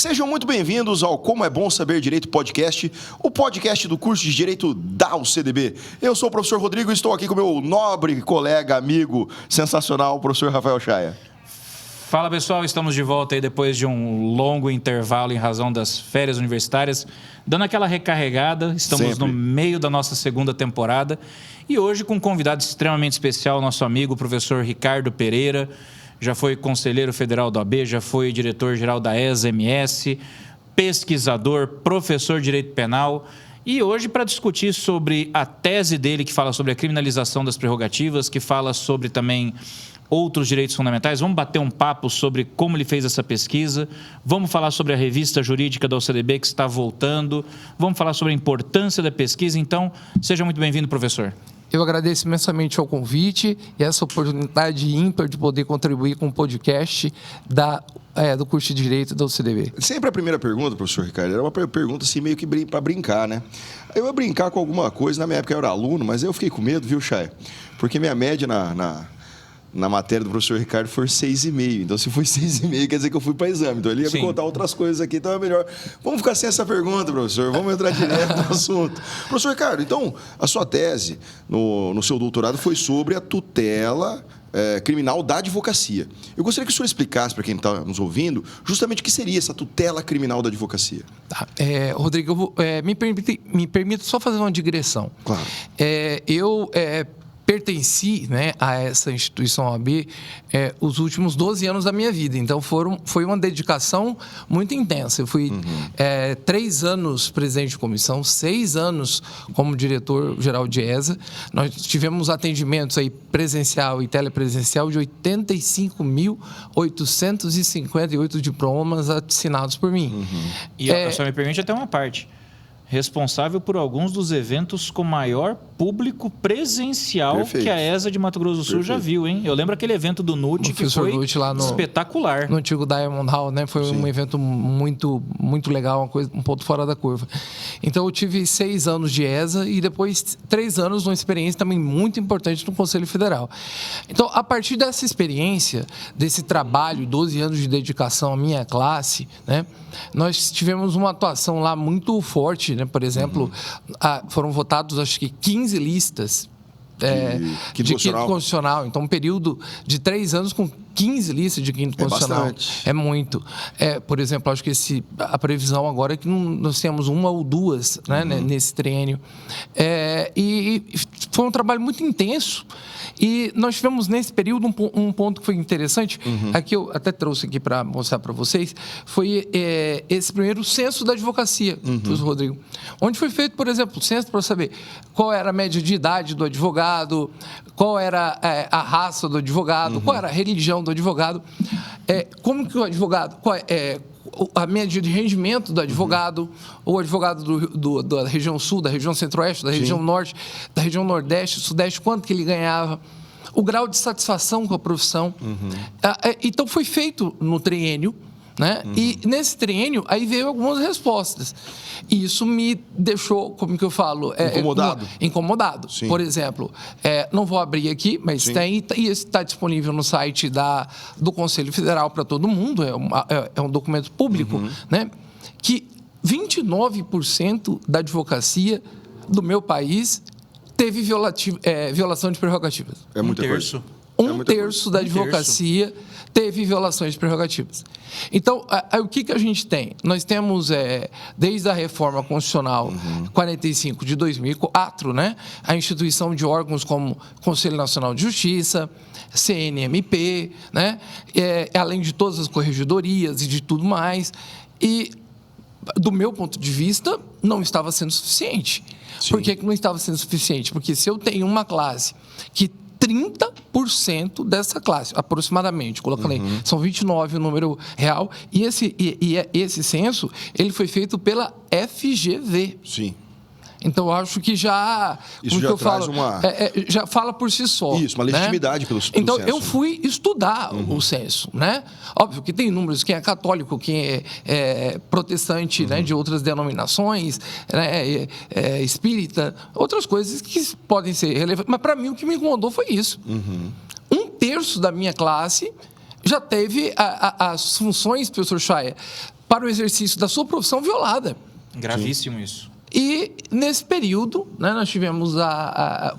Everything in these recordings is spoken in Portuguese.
Sejam muito bem-vindos ao Como é Bom Saber Direito Podcast, o podcast do curso de Direito da UCDB. Eu sou o professor Rodrigo e estou aqui com meu nobre colega, amigo, sensacional, o professor Rafael Chaia. Fala pessoal, estamos de volta aí depois de um longo intervalo em razão das férias universitárias, dando aquela recarregada. Estamos no meio da nossa segunda temporada e hoje com um convidado extremamente especial, nosso amigo, o professor Ricardo Pereira. Já foi conselheiro federal do AB, já foi diretor-geral da ESA-MS, pesquisador, professor de direito penal. E hoje, para discutir sobre a tese dele, que fala sobre a criminalização das prerrogativas, que fala sobre também outros direitos fundamentais, vamos bater um papo sobre como ele fez essa pesquisa, vamos falar sobre a revista jurídica da UCDB que está voltando, vamos falar sobre a importância da pesquisa. Então, seja muito bem-vindo, professor. Eu agradeço imensamente ao convite e essa oportunidade ímpar de poder contribuir com o podcast do curso de Direito da UCDB. Sempre a primeira pergunta, professor Ricardo, era uma pergunta assim meio que para brincar, né? Eu ia brincar com alguma coisa, na minha época eu era aluno, mas eu fiquei com medo, viu, Chay? Porque minha média na matéria do professor Ricardo foi 6,5. Então, se foi 6,5, quer dizer que eu fui para exame. Então, ele ia me contar outras coisas aqui, então é melhor. Vamos ficar sem essa pergunta, professor. Vamos entrar direto no assunto. Professor Ricardo, então, a sua tese no seu doutorado foi sobre a tutela criminal da advocacia. Eu gostaria que o senhor explicasse para quem está nos ouvindo justamente o que seria essa tutela criminal da advocacia. Tá. Rodrigo, me permita só fazer uma digressão. Claro. Eu pertenci, né, a essa instituição OAB os últimos 12 anos da minha vida. Então, foi uma dedicação muito intensa. Eu fui 3 anos presidente de comissão, 6 anos como diretor-geral de ESA. Nós tivemos atendimentos aí presencial e telepresencial de 85.858 diplomas assinados por mim. E só me permite até uma parte. Responsável por alguns dos eventos com maior público presencial que a ESA de Mato Grosso do Sul já viu, hein? Eu lembro aquele evento do NUT que foi espetacular. No antigo Diamond Hall, né? Foi um evento muito, muito legal, um ponto fora da curva. Então, eu tive 6 anos de ESA e depois 3 anos de uma experiência também muito importante no Conselho Federal. Então, a partir dessa experiência, desse trabalho, 12 anos de dedicação à minha classe, né? Nós tivemos uma atuação lá muito forte, né? Por exemplo, foram votados, acho que 15 listas de quinto constitucional. Então, um período de 3 anos com 15 listas de quinto constitucional. Bastante. É muito. Por exemplo, acho que a previsão agora é que nós temos 1 ou 2, né, nesse triênio. E foi um trabalho muito intenso. E nós tivemos nesse período um ponto que foi interessante, aqui eu até trouxe aqui para mostrar para vocês, foi esse primeiro censo da advocacia, professor Rodrigo, onde foi feito, por exemplo, o censo para saber qual era a média de idade do advogado, qual era a raça do advogado, qual era a religião do advogado, como que o advogado, a média de rendimento do advogado, o advogado da região sul, da região centro-oeste, da região norte, da região nordeste, sudeste, quanto que ele ganhava, o grau de satisfação com a profissão. Então, foi feito no triênio, né? E nesse triênio, aí veio algumas respostas. E isso me deixou, como que eu falo? Incomodado. Sim. Por exemplo, não vou abrir aqui, mas tem, e esse está disponível no site do Conselho Federal para todo mundo, é um documento público, né? Que 29% da advocacia do meu país teve violação de prerrogativas. É muita coisa. Um terço da advocacia teve violações de prerrogativas. Então, o que a gente tem? Nós temos, desde a reforma constitucional 45 de 2004, né, a instituição de órgãos como Conselho Nacional de Justiça, CNMP, né, além de todas as corregedorias e de tudo mais. E, do meu ponto de vista, não estava sendo suficiente. Sim. Por que não estava sendo suficiente? Porque se eu tenho uma classe que 30% dessa classe, aproximadamente, coloquei, são 29 o número real, e esse censo, ele foi feito pela FGV. Sim. Então, eu acho que já... Isso já traz uma... já fala por si só. Isso, uma legitimidade, né? pelo Então, censo. Eu fui estudar o censo, né? Óbvio que tem números, quem é católico, quem é protestante, né, de outras denominações, né, espírita, outras coisas que podem ser relevantes. Mas, para mim, o que me incomodou foi isso. Um terço da minha classe já teve as funções, professor Chaia, para o exercício da sua profissão violada. Gravíssimo isso. E, nesse período, né, nós tivemos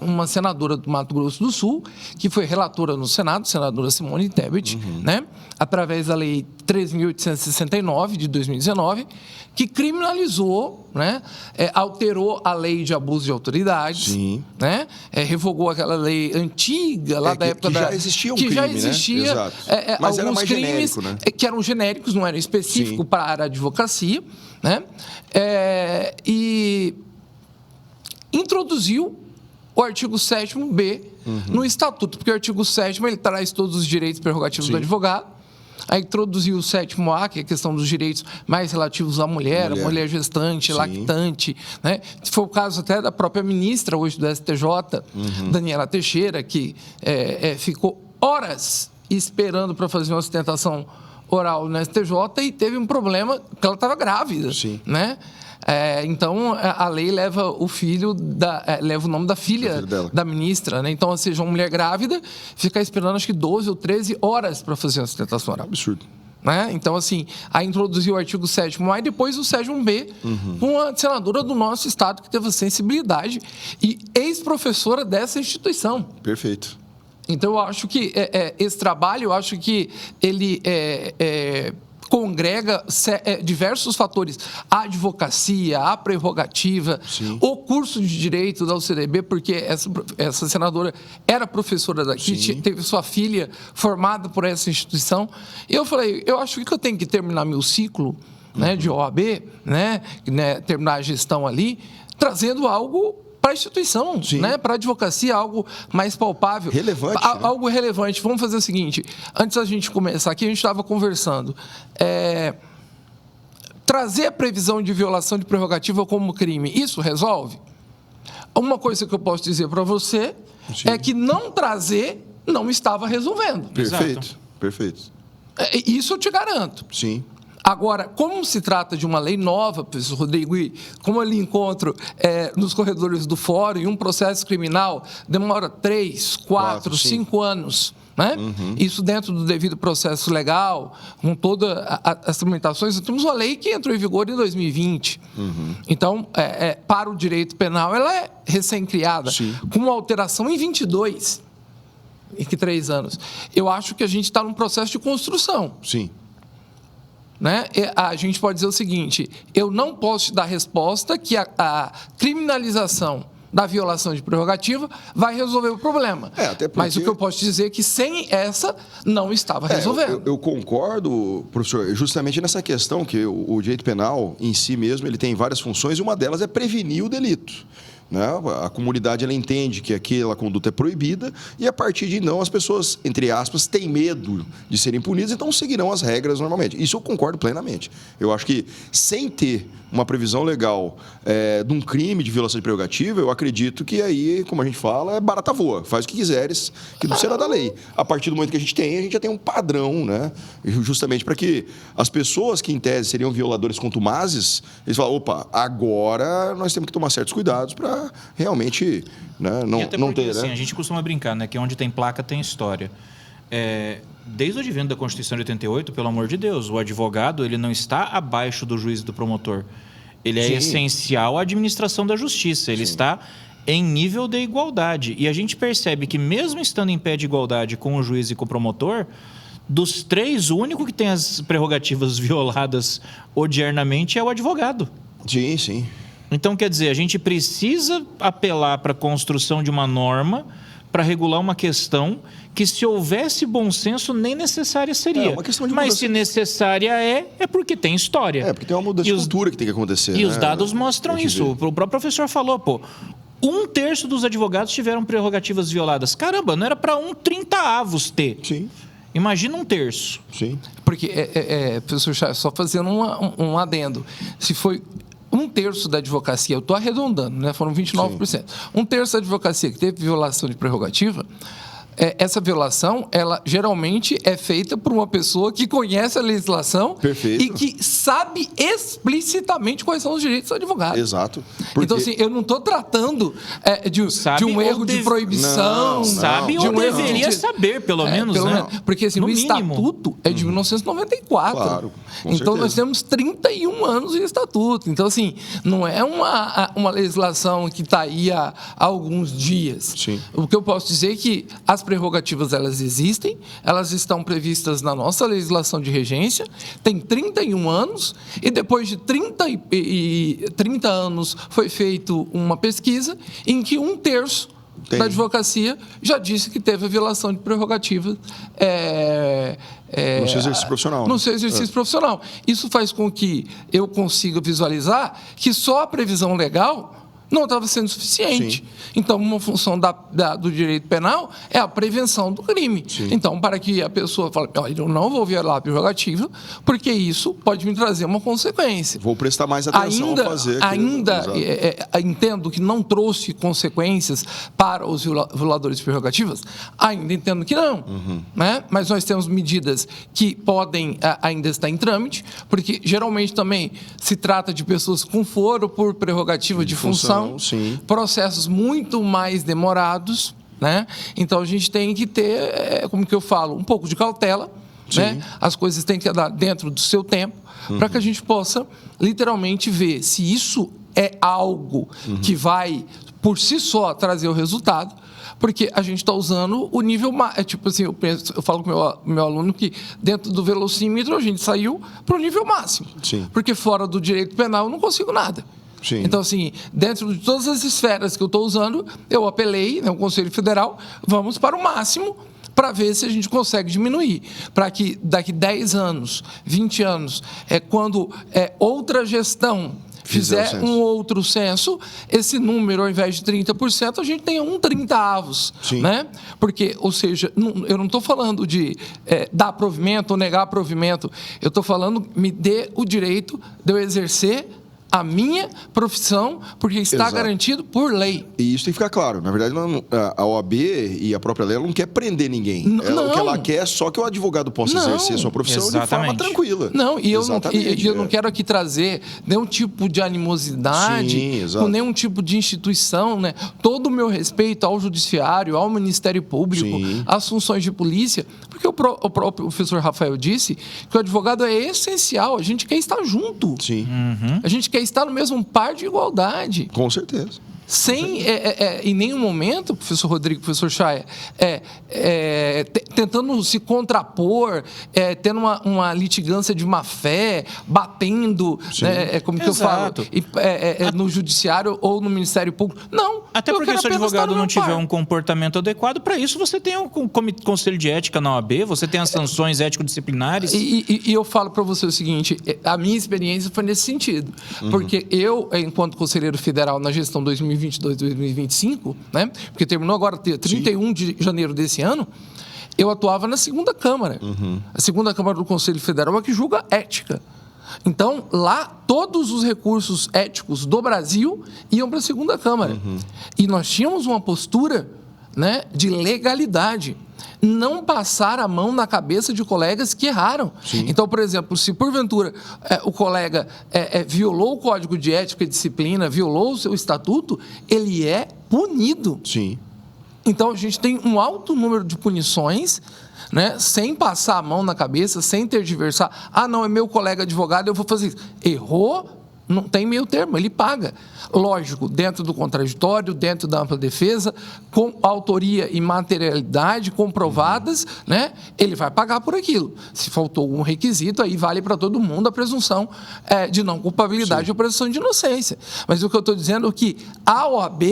uma senadora do Mato Grosso do Sul, que foi relatora no Senado, senadora Simone Tebet, né, através da Lei 13.869, de 2019, que criminalizou, né, alterou a lei de abuso de autoridade, né, revogou aquela lei antiga, lá da época que já existia um crime, já existia, né? Exato. Mas era mais crimes genérico, né? que eram genéricos, não eram específicos para a advocacia, né? E introduziu o artigo 7º-B no Estatuto, porque o artigo 7º ele traz todos os direitos e prerrogativos do advogado. Aí introduziu o 7º-A, que é a questão dos direitos mais relativos à mulher, a mulher gestante, lactante, né? Foi o caso até da própria ministra hoje do STJ, Daniela Teixeira, que ficou horas esperando para fazer uma sustentação oral no STJ e teve um problema que ela estava grávida, né? Então, a lei leva o filho leva o nome da filha da ministra, né? Então, ou seja, uma mulher grávida fica esperando acho que 12 ou 13 horas para fazer a sustentação oral. Absurdo. Né? Então, assim, aí introduziu o artigo 7º-A e depois o 7º-B, com a senadora do nosso estado que teve sensibilidade e ex-professora dessa instituição. Perfeito. Então, eu acho que esse trabalho, eu acho que ele congrega diversos fatores. A advocacia, a prerrogativa, o curso de direito da UCDB, porque essa senadora era professora daqui, teve sua filha formada por essa instituição. E eu falei, eu acho que eu tenho que terminar meu ciclo, né, de OAB, né, terminar a gestão ali, trazendo algo para a instituição, né? Para a advocacia, algo mais palpável. Relevante. Algo relevante. Vamos fazer o seguinte, antes da gente começar aqui, a gente estava conversando. Trazer a previsão de violação de prerrogativa como crime, isso resolve? Uma coisa que eu posso dizer para você é que não trazer não estava resolvendo. Perfeito, perfeito. Isso eu te garanto. Sim. Agora, como se trata de uma lei nova, professor Rodrigo, e como eu lhe encontro nos corredores do fórum, e um processo criminal demora 3, 4, 5 anos, né? Isso dentro do devido processo legal, com todas as tramitações. Nós temos uma lei que entrou em vigor em 2020. Então, para o direito penal, ela é recém-criada, com uma alteração em 22, em 3 anos. Eu acho que a gente está num processo de construção. Sim. Né? A gente pode dizer o seguinte, eu não posso te dar resposta que a criminalização da violação de prerrogativa vai resolver o problema. Até porque... Mas o que eu posso te dizer é que sem essa não estava resolvendo. Eu concordo, professor, justamente nessa questão que o direito penal em si mesmo ele tem várias funções e uma delas é prevenir o delito. Né? A comunidade ela entende que aquela conduta é proibida e a partir de então as pessoas, entre aspas, têm medo de serem punidas, então seguirão as regras normalmente. Isso eu concordo plenamente. Eu acho que sem ter uma previsão legal de um crime de violação de prerrogativa, eu acredito que aí, como a gente fala, é barata voa. Faz o que quiseres, que não será da lei. A partir do momento que a gente já tem um padrão, né? Justamente para que as pessoas que, em tese, seriam violadores contumazes, eles falam, opa, agora nós temos que tomar certos cuidados para realmente, né, não ter... Assim, né? a gente costuma brincar, né, que onde tem placa tem história. Desde o advento da Constituição de 88, pelo amor de Deus, o advogado ele não está abaixo do juiz e do promotor. Ele é essencial à administração da justiça. Ele está em nível de igualdade. E a gente percebe que, mesmo estando em pé de igualdade com o juiz e com o promotor, dos 3, o único que tem as prerrogativas violadas odiernamente é o advogado. Sim, sim. Então, quer dizer, a gente precisa apelar para a construção de uma norma para regular uma questão que, se houvesse bom senso, nem necessária seria. Uma questão de Mas mudança. se necessária é porque tem história. Porque tem uma mudança de cultura que tem que acontecer. E os dados mostram isso. O próprio professor falou, 1/3 dos advogados tiveram prerrogativas violadas. Caramba, não era para 1/30 ter. Sim. Imagina 1/3. Sim. Porque, professor Chaves, só fazendo um adendo. Se foi 1/3 da advocacia, eu estou arredondando, né? Foram 29%. 1/3 da advocacia que teve violação de prerrogativa, essa violação, ela geralmente é feita por uma pessoa que conhece a legislação. Perfeito. E que sabe explicitamente quais são os direitos do advogado. Exato. Então, assim, eu não estou tratando de um erro de proibição. Não, sabe de ou um erro deveria saber, pelo menos, né? Porque assim, o mínimo. estatuto é de 1994. Claro, com então, certeza. nós temos 31 anos de estatuto. Então, assim, não é uma legislação que está aí há alguns dias. Sim. O que eu posso dizer é que as prerrogativas, elas existem, elas estão previstas na nossa legislação de regência, tem 31 anos, e depois de 30 anos foi feita uma pesquisa em que 1/3 da advocacia já disse que teve a violação de prerrogativas no seu exercício profissional. No seu exercício profissional. Isso faz com que eu consiga visualizar que só a previsão legal não estava sendo suficiente. Sim. Então, uma função do direito penal é a prevenção do crime. Sim. Então, para que a pessoa fale, olha, eu não vou violar a prerrogativa, porque isso pode me trazer uma consequência. Vou prestar mais atenção ao fazer aquilo. Entendo que não trouxe consequências para os violadores de prerrogativas, ainda entendo que não. Né? Mas nós temos medidas que podem ainda estar em trâmite, porque geralmente também se trata de pessoas com foro por prerrogativa de função, sim. Processos muito mais demorados, né? Então a gente tem que ter, como que eu falo, um pouco de cautela, né? As coisas têm que andar dentro do seu tempo, para que a gente possa literalmente ver se isso é algo que vai por si só trazer o resultado. Porque a gente está usando o nível... tipo assim, eu falo com o meu aluno que dentro do velocímetro a gente saiu para o nível máximo. Sim. Porque fora do direito penal eu não consigo nada. Sim. Então, assim, dentro de todas as esferas que eu estou usando, eu apelei, né, o Conselho Federal, vamos para o máximo para ver se a gente consegue diminuir. Para que daqui 10 anos, 20 anos, quando outra gestão fizer um outro censo, esse número, ao invés de 30%, a gente tenha 1/30. Né? Porque, ou seja, eu não estou falando de dar provimento ou negar provimento, eu estou falando, me dê o direito de eu exercer a minha profissão, porque está garantido por lei. E isso tem que ficar claro. Na verdade, a OAB e a própria lei ela não quer prender ninguém. Não. O que ela quer é só que o advogado possa exercer a sua profissão de forma tranquila. Não, e eu não quero aqui trazer nenhum tipo de animosidade, com nenhum tipo de instituição, né? Todo o meu respeito ao judiciário, ao Ministério Público, às funções de polícia, porque o próprio professor Rafael disse que o advogado é essencial, a gente quer estar junto. Sim. A gente quer estar no mesmo par de igualdade. Com certeza. Sem, em nenhum momento, professor Rodrigo, professor Chaya, tentando se contrapor, tendo uma litigância de má-fé, batendo, né, como que eu falo, no judiciário ou no Ministério Público. Não. Até porque se o advogado não tiver um comportamento adequado, para isso você tem um conselho de ética na OAB, você tem as sanções ético-disciplinares. E eu falo para você o seguinte, a minha experiência foi nesse sentido. Porque eu, enquanto conselheiro federal na gestão 2022-2025, né, porque terminou agora 31 de janeiro desse ano, eu atuava na segunda Câmara. A segunda Câmara do Conselho Federal é que julga ética. Então, lá, todos os recursos éticos do Brasil iam para a segunda Câmara. E nós tínhamos uma postura, né, de legalidade. Não passar a mão na cabeça de colegas que erraram. Então, por exemplo, se porventura o colega violou o Código de Ética e Disciplina, violou o seu estatuto, ele é punido. Então, a gente tem um alto número de punições, né, sem passar a mão na cabeça, sem tergiversar. Ah, não, é meu colega advogado, eu vou fazer isso. Errou, não tem meio termo, ele paga. Lógico, dentro do contraditório, dentro da ampla defesa, com autoria e materialidade comprovadas, né, ele vai pagar por aquilo. Se faltou algum requisito, aí vale para todo mundo a presunção de não culpabilidade ou a presunção de inocência. Mas o que eu estou dizendo é que a OAB,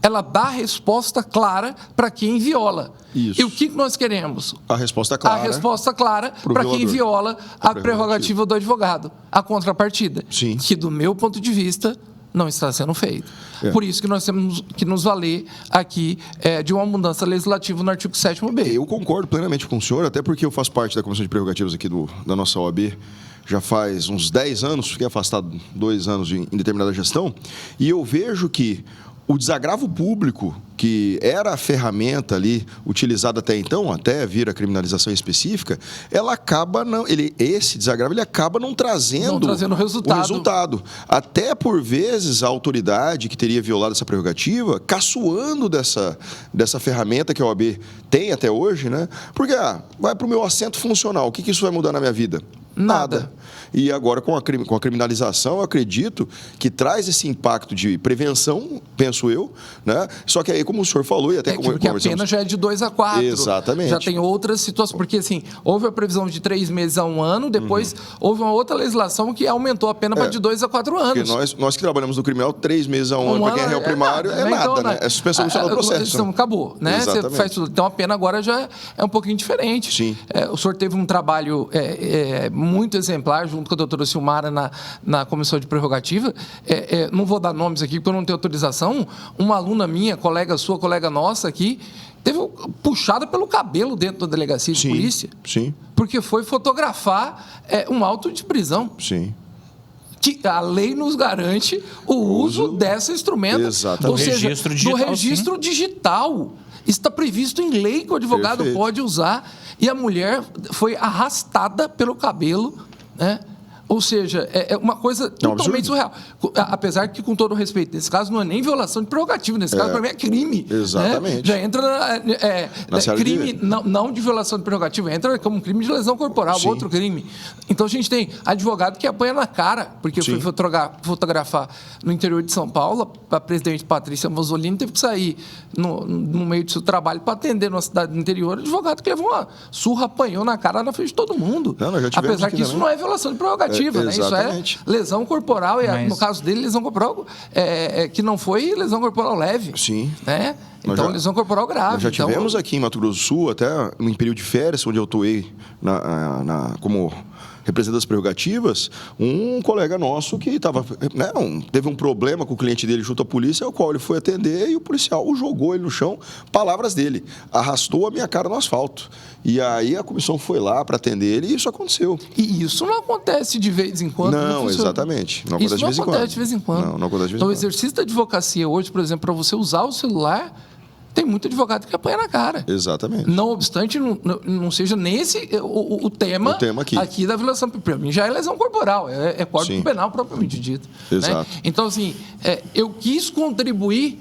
ela dá resposta clara para quem viola. Isso. E o que nós queremos? A resposta clara. A resposta clara para quem viola a prerrogativa do advogado. A contrapartida. Que, do meu ponto de vista, não está sendo feito. Por isso que nós temos que nos valer aqui de uma mudança legislativa no artigo 7º-B. Eu concordo plenamente com o senhor, até porque eu faço parte da Comissão de Prerrogativas aqui da nossa OAB já faz uns 10 anos, fiquei afastado 2 anos em determinada gestão, e eu vejo que o desagravo público, que era a ferramenta ali utilizada até então, até vir a criminalização específica, ela acaba não, esse desagravo ele acaba não trazendo o resultado. Até por vezes a autoridade que teria violado essa prerrogativa, caçoando dessa ferramenta que a OAB tem até hoje, né? Porque vai para o meu assento funcional, o que isso vai mudar na minha vida? Nada. E agora, com a criminalização, eu acredito que traz esse impacto de prevenção, penso eu, né? Só que aí, como o senhor falou, e até como porque a pena já é de 2 a 4. Exatamente. Já tem outras situações, porque assim, houve a previsão de 3 meses a 1 ano, depois houve uma outra legislação que aumentou a pena para de 2 a 4 anos. Porque nós que trabalhamos no criminal, 3 meses a 1 ano, para quem é réu primário, é nada, então, né? É suspensão do processo. Então, acabou, né? Você faz tudo. Então, a pena agora já é um pouquinho diferente. Sim. O senhor teve um trabalho muito exemplar, junto com a doutora Silmara, na comissão de prerrogativa. Não vou dar nomes aqui, porque eu não tenho autorização. Uma aluna minha, colega sua, colega nossa aqui, teve puxada pelo cabelo dentro da delegacia de polícia. Sim. Porque foi fotografar um auto de prisão. Sim. Que a lei nos garante o uso desse instrumento. Exatamente. Ou seja, do registro digital. Está previsto em lei que o advogado pode usar. E a mulher foi arrastada pelo cabelo, né? Ou seja, é uma coisa totalmente surreal. Apesar que, com todo respeito, nesse caso não é nem violação de prerrogativa, nesse caso, para mim, é crime. Exatamente. Né? Já entra na crime, não de violação de prerrogativa, entra como crime de lesão corporal, outro crime. Então, a gente tem advogado que apanha na cara, porque eu fui fotografar no interior de São Paulo, a presidente Patrícia Mussolini teve que sair no meio do seu trabalho para atender numa cidade do interior, advogado que levou uma surra, apanhou na cara na frente de todo mundo. Apesar que isso não é violação de prerrogativa. Né? Isso é lesão corporal, e no caso dele, lesão corporal que não foi lesão corporal leve. Sim. Né? Então, lesão corporal grave. Nós já tivemos aqui em Mato Grosso do Sul, até em período de férias, onde eu atuei como representante das prerrogativas, um colega nosso que teve um problema com o cliente dele junto à polícia, ao qual ele foi atender e o policial jogou ele no chão, palavras dele, arrastou a minha cara no asfalto. E aí a comissão foi lá para atender ele e isso aconteceu. E isso não acontece de vez em quando? Não, exatamente. Não acontece de vez em quando. Não acontece de vez em quando. Então, o exercício da advocacia hoje, por exemplo, para você usar o celular, tem muito advogado que apanha na cara. Exatamente. Não obstante, não seja nesse o tema aqui da violação. Para mim já é lesão corporal, é código penal propriamente dito. Exato. Né? Então, assim, eu quis contribuir,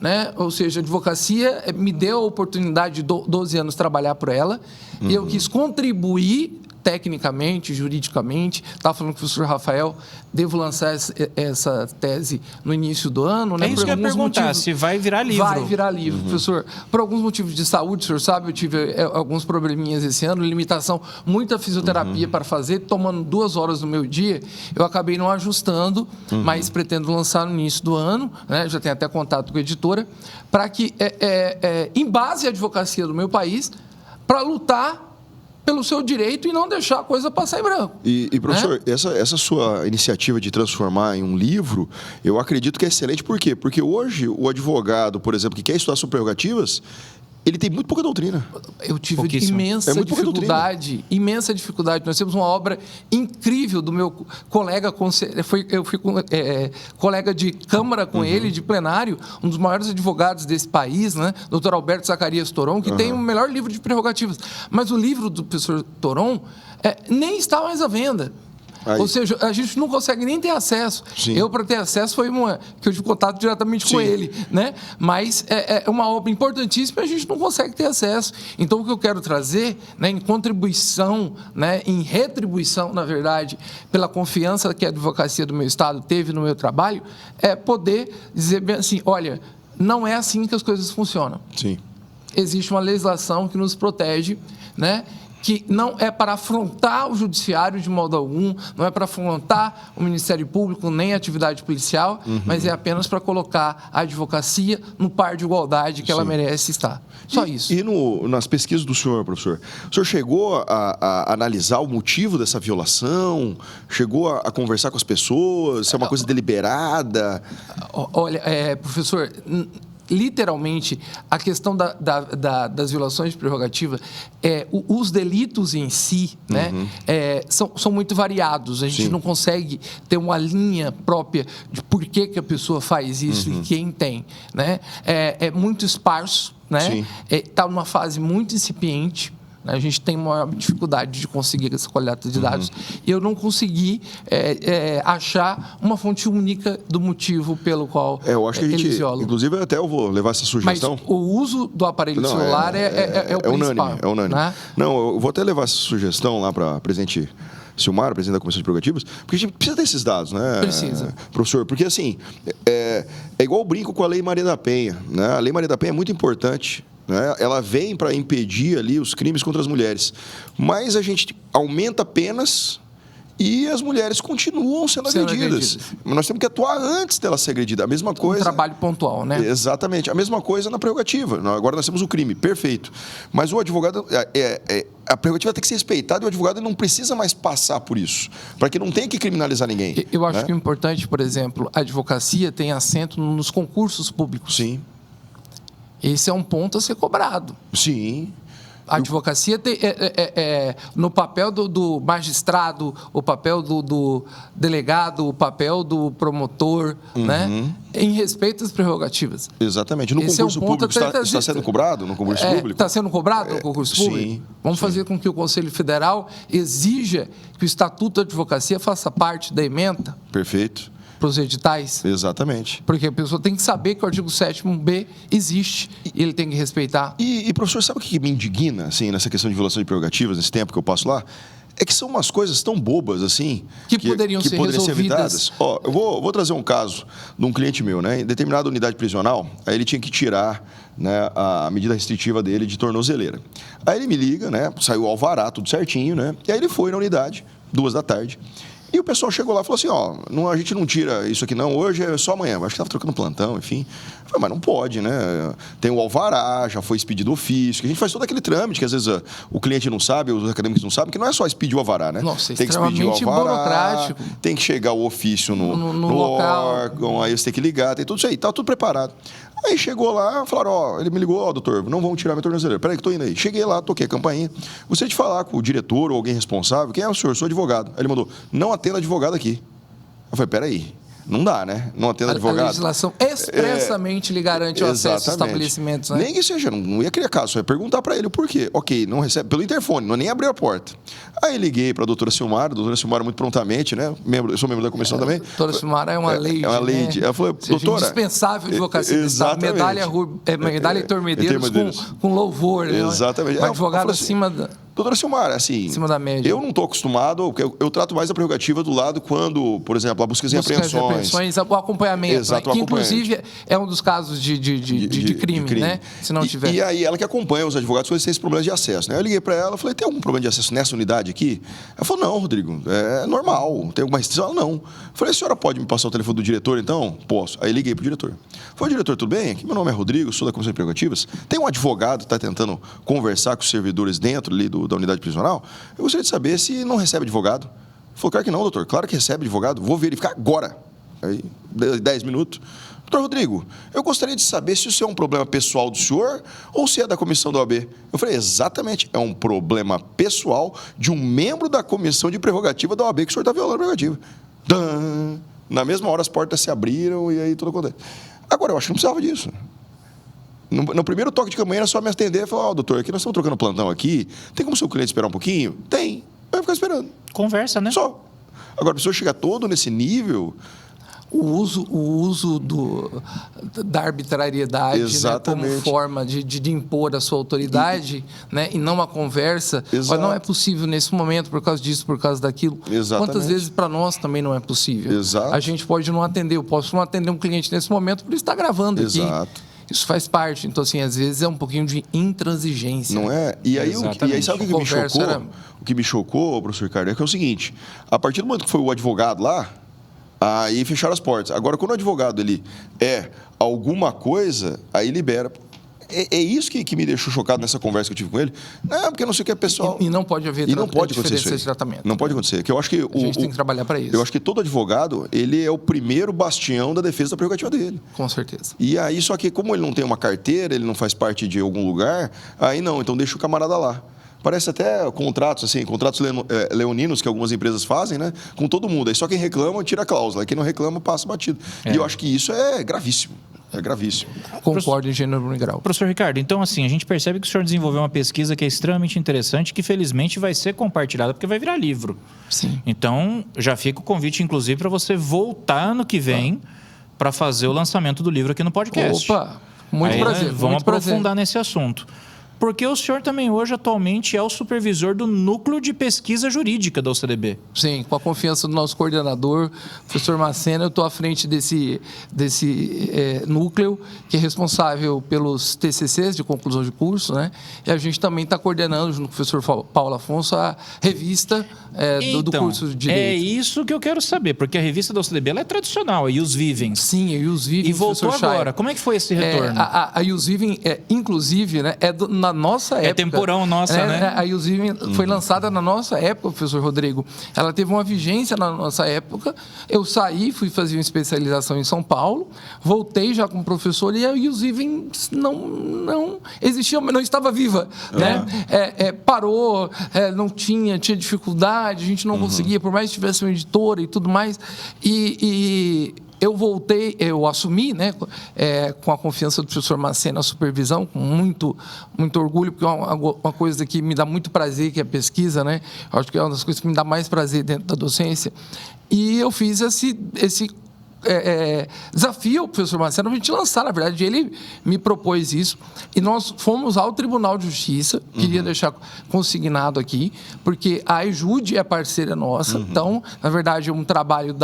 né? Ou seja, a advocacia me deu a oportunidade de 12 anos trabalhar por ela, e eu quis contribuir tecnicamente, juridicamente. Estava falando com o professor Rafael, devo lançar essa tese no início do ano. Né? É isso que eu ia perguntar, se vai virar livro. Vai virar livro, professor. Por alguns motivos de saúde, o senhor sabe, eu tive alguns probleminhas esse ano, limitação, muita fisioterapia para fazer, tomando 2 horas do meu dia, eu acabei não ajustando, mas pretendo lançar no início do ano, né? Já tenho até contato com a editora, para que, em base à advocacia do meu país, para lutar pelo seu direito e não deixar a coisa passar em branco. E professor, essa sua iniciativa de transformar em um livro, eu acredito que é excelente. Por quê? Porque hoje o advogado, por exemplo, que quer estudar sobre prerrogativas, ele tem muito pouca doutrina. Eu tive imensa dificuldade. Nós temos uma obra incrível do meu colega, eu fui colega de Câmara com ele, de plenário, um dos maiores advogados desse país, né? Dr. Alberto Zacarias Toron, que tem o melhor livro de prerrogativas. Mas o livro do professor Toron nem está mais à venda. Aí. Ou seja, a gente não consegue nem ter acesso. Sim. Eu, para ter acesso, foi que eu tive contato diretamente com ele, né? Mas é uma obra importantíssima e a gente não consegue ter acesso. Então, o que eu quero trazer, né, em contribuição, né, em retribuição, na verdade, pela confiança que a advocacia do meu Estado teve no meu trabalho, é poder dizer bem assim, olha, não é assim que as coisas funcionam. Sim. Existe uma legislação que nos protege, né? Que não é para afrontar o judiciário de modo algum, não é para afrontar o Ministério Público, nem a atividade policial, mas é apenas para colocar a advocacia no par de igualdade que ela merece estar. Só isso. E nas pesquisas do senhor, professor, o senhor chegou a analisar o motivo dessa violação? Chegou a conversar com as pessoas? Se é uma coisa deliberada? Olha, professor, literalmente, a questão das violações de prerrogativa, os delitos em si, né, são muito variados. A gente não consegue ter uma linha própria de por que a pessoa faz isso e quem tem. Né? É muito esparso, né? Está numa fase muito incipiente. A gente tem uma dificuldade de conseguir essa coleta de dados. E eu não consegui achar uma fonte única do motivo pelo qual eu acho que a gente, eles violam. Inclusive, até eu vou levar essa sugestão. Mas o uso do aparelho celular é o principal. É unânime. Né? Não, eu vou até levar essa sugestão lá para presidente Silmar, presidente da Comissão de Prerrogativas, porque a gente precisa desses dados, né? Precisa. Professor, porque assim, é igual eu brinco com a Lei Maria da Penha, né? A Lei Maria da Penha é muito importante, né? Ela vem para impedir ali os crimes contra as mulheres, mas a gente aumenta penas e as mulheres continuam sendo agredidas. Mas nós temos que atuar antes dela ser agredida. A mesma coisa... Um trabalho pontual, né? Exatamente. A mesma coisa na prerrogativa. Agora nós temos o crime, perfeito. Mas o advogado... a prerrogativa tem que ser respeitada e o advogado não precisa mais passar por isso, para que não tenha que criminalizar ninguém. Eu acho que o importante, por exemplo, a advocacia tem assento nos concursos públicos. Sim. Esse é um ponto a ser cobrado. Sim. A advocacia tem, no papel do magistrado, o papel do delegado, o papel do promotor, né? Em respeito às prerrogativas. Exatamente. No concurso público está sendo cobrado? No concurso público? Está sendo cobrado no concurso público? Sim. Vamos fazer com que o Conselho Federal exija que o Estatuto da Advocacia faça parte da ementa. Perfeito. Para os editais. Exatamente. Porque a pessoa tem que saber que o artigo 7º-B existe e ele tem que respeitar. E professor, sabe o que me indigna, assim, nessa questão de violação de prerrogativas, nesse tempo que eu passo lá? É que são umas coisas tão bobas, assim... Que poderiam ser resolvidas. Ó, eu vou trazer um caso de um cliente meu, né? Em determinada unidade prisional, aí ele tinha que tirar, né, a medida restritiva dele de tornozeleira. Aí ele me liga, né? Saiu o alvará, tudo certinho, né? E aí ele foi na unidade, 14h. E o pessoal chegou lá e falou assim, ó, a gente não tira isso aqui não, hoje é só amanhã. Acho que estava trocando plantão, enfim. Eu falei, mas não pode, né? Tem o alvará, já foi expedido ofício, que a gente faz todo aquele trâmite, que às vezes o cliente não sabe, os acadêmicos não sabem, que não é só expedir o alvará, né? Nossa, tem que expedir o alvará, burocrático. Tem que chegar o ofício no local. órgão, aí você tem que ligar, tem tudo isso aí, tá tudo preparado. Aí chegou lá, falaram, ele me ligou, doutor, não vão tirar minha tornozeleira. Peraí que tô indo aí. Cheguei lá, toquei a campainha. Gostaria de falar com o diretor ou alguém responsável. Quem é o senhor? Sou advogado. Aí ele mandou, não atenda advogado aqui. Eu falei, peraí. Não dá, né? Não atendo advogado. A legislação expressamente lhe garante o acesso aos estabelecimentos, né? Nem que seja, não ia criar caso, só ia perguntar para ele o porquê. Ok, não recebe pelo interfone, não nem abriu a porta. Aí liguei para a doutora Silmara muito prontamente, né? Eu sou membro da comissão também. Doutora Silmara é uma lei. É uma lei. Né? Ela falou, doutora... Indispensável advocacia do Estado. Medalha Heitor Medeiros com louvor. Exatamente. Um advogado acima da... Doutora Silmara, assim, acima da média. Eu não estou acostumado, eu trato mais a prerrogativa do lado quando, por exemplo, a busca e apreensões. O acompanhamento, exato, né? Que inclusive é um dos casos de crime, né? Se não tiver. E aí ela que acompanha os advogados quando eles têm esses problemas de acesso, né? Eu liguei para ela, falei, tem algum problema de acesso nessa unidade aqui? Ela falou, não, Rodrigo, é normal, tem alguma restrição? Ela, não. Eu falei, a senhora pode me passar o telefone do diretor, então? Posso. Aí liguei para o diretor. Falei, diretor, tudo bem? Aqui meu nome é Rodrigo, sou da Comissão de Prerrogativas. Tem um advogado que está tentando conversar com os servidores dentro ali da unidade prisional. Eu gostaria de saber se não recebe advogado. Ele falou, claro que não, doutor. Claro que recebe advogado. Vou verificar agora. Aí, 10 minutos. Doutor Rodrigo, eu gostaria de saber se isso é um problema pessoal do senhor ou se é da comissão da OAB. Eu falei, exatamente, é um problema pessoal de um membro da comissão de prerrogativa da OAB que o senhor está violando a prerrogativa. Tã! Na mesma hora as portas se abriram e aí tudo acontece. Agora, eu acho que não precisava disso. No primeiro toque de campainha era só me atender e falar, doutor, aqui nós estamos trocando plantão aqui, tem como o seu cliente esperar um pouquinho? Tem, vai ficar esperando. Conversa, né? Só. Agora, a pessoa chegar todo nesse nível... O uso da arbitrariedade, né, como forma de impor a sua autoridade, né, e não a conversa. Mas não é possível nesse momento, por causa disso, por causa daquilo. Exatamente. Quantas vezes para nós também não é possível? Exato. A gente pode não atender, eu posso não atender um cliente nesse momento por estar gravando aqui. Exato. Isso faz parte. Então, assim, às vezes é um pouquinho de intransigência. Não é? E aí sabe o que me chocou? O que me chocou, professor Ricardo, é que é o seguinte, a partir do momento que foi o advogado lá, aí fecharam as portas. Agora, quando o advogado ele é alguma coisa, aí libera. é isso que me deixou chocado nessa conversa que eu tive com ele. Não, porque não sei o que é pessoal... E não pode haver diferença de tratamento. Não pode acontecer. Que eu acho que a gente tem que trabalhar para isso. Eu acho que todo advogado, ele é o primeiro bastião da defesa da prerrogativa dele. Com certeza. E aí, só que como ele não tem uma carteira, ele não faz parte de algum lugar, aí não, então deixa o camarada lá. Parece até contratos, assim, contratos leoninos que algumas empresas fazem, né? Com todo mundo. Aí só quem reclama, tira a cláusula. Quem não reclama, passa batido. E eu acho que isso é gravíssimo. É gravíssimo. Concordo em gênero e grau. Professor Ricardo, então assim, a gente percebe que o senhor desenvolveu uma pesquisa que é extremamente interessante, que felizmente vai ser compartilhada, porque vai virar livro. Sim. Então, já fica o convite, inclusive, para você voltar ano que vem para fazer o lançamento do livro aqui no podcast. Opa, muito prazer. Vamos aprofundar nesse assunto. Porque o senhor também hoje, atualmente, é o supervisor do Núcleo de Pesquisa Jurídica da OCDB. Sim, com a confiança do nosso coordenador, professor Macena, eu estou à frente desse núcleo, que é responsável pelos TCCs de conclusão de curso, né? E a gente também está coordenando, junto com o professor Paulo Afonso, a revista do curso de Direito. É isso que eu quero saber, porque a revista da OCDB ela é tradicional, a Ius Vivens. Sim, a Ius Vivens. E voltou agora. Como é que foi esse retorno? A Ius Vivens, inclusive, né, na nossa época. É temporão nossa, né? A Ius Vivens foi lançada na nossa época, professor Rodrigo. Ela teve uma vigência na nossa época. Eu saí, fui fazer uma especialização em São Paulo, voltei já como professor e a Ius Vivens não existia, não estava viva. Né? Parou, não tinha dificuldade, a gente não conseguia, por mais que tivesse uma editora e tudo mais. Eu voltei, eu assumi, né, com a confiança do professor Macena, a supervisão, com muito orgulho, porque é uma coisa que me dá muito prazer, que é a pesquisa, né? Eu acho que é uma das coisas que me dá mais prazer dentro da docência. E eu fiz esse desafio ao professor Marcelo, a gente lançar, na verdade, ele me propôs isso, e nós fomos ao Tribunal de Justiça, queria deixar consignado aqui, porque a EJUDE é parceira nossa, então, na verdade, é um trabalho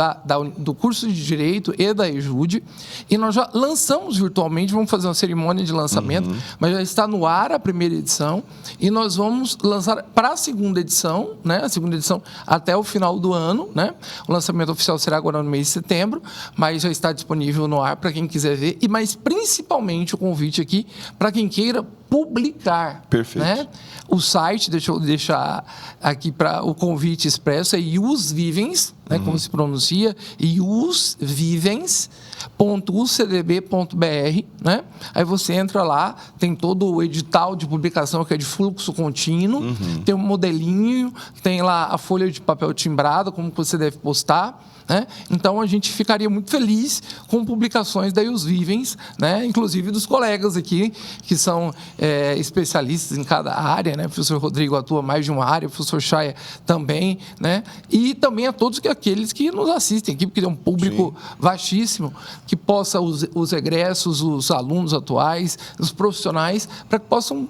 do curso de Direito e da EJUDE, e nós já lançamos virtualmente, vamos fazer uma cerimônia de lançamento, mas já está no ar a primeira edição, e nós vamos lançar para a segunda edição, né, a segunda edição até o final do ano, né, o lançamento oficial será agora no mês de setembro, mas já está disponível no ar para quem quiser ver, mas principalmente o convite aqui para quem queira publicar. Perfeito. Né? O site, deixa eu deixar aqui para o convite expresso, é Ius Vivens, né, como se pronuncia, iusvivens.ucdb.br, né? Aí você entra lá, tem todo o edital de publicação que é de fluxo contínuo, tem um modelinho, tem lá a folha de papel timbrada, como você deve postar, né? Então, a gente ficaria muito feliz com publicações da Ius Vivens, né? Inclusive dos colegas aqui, que são especialistas em cada área, né? O professor Rodrigo atua mais de uma área, o professor Chaya também, né? E também a todos aqueles que nos assistem aqui, porque é um público vastíssimo, que possa os egressos, os alunos atuais, os profissionais, para que possam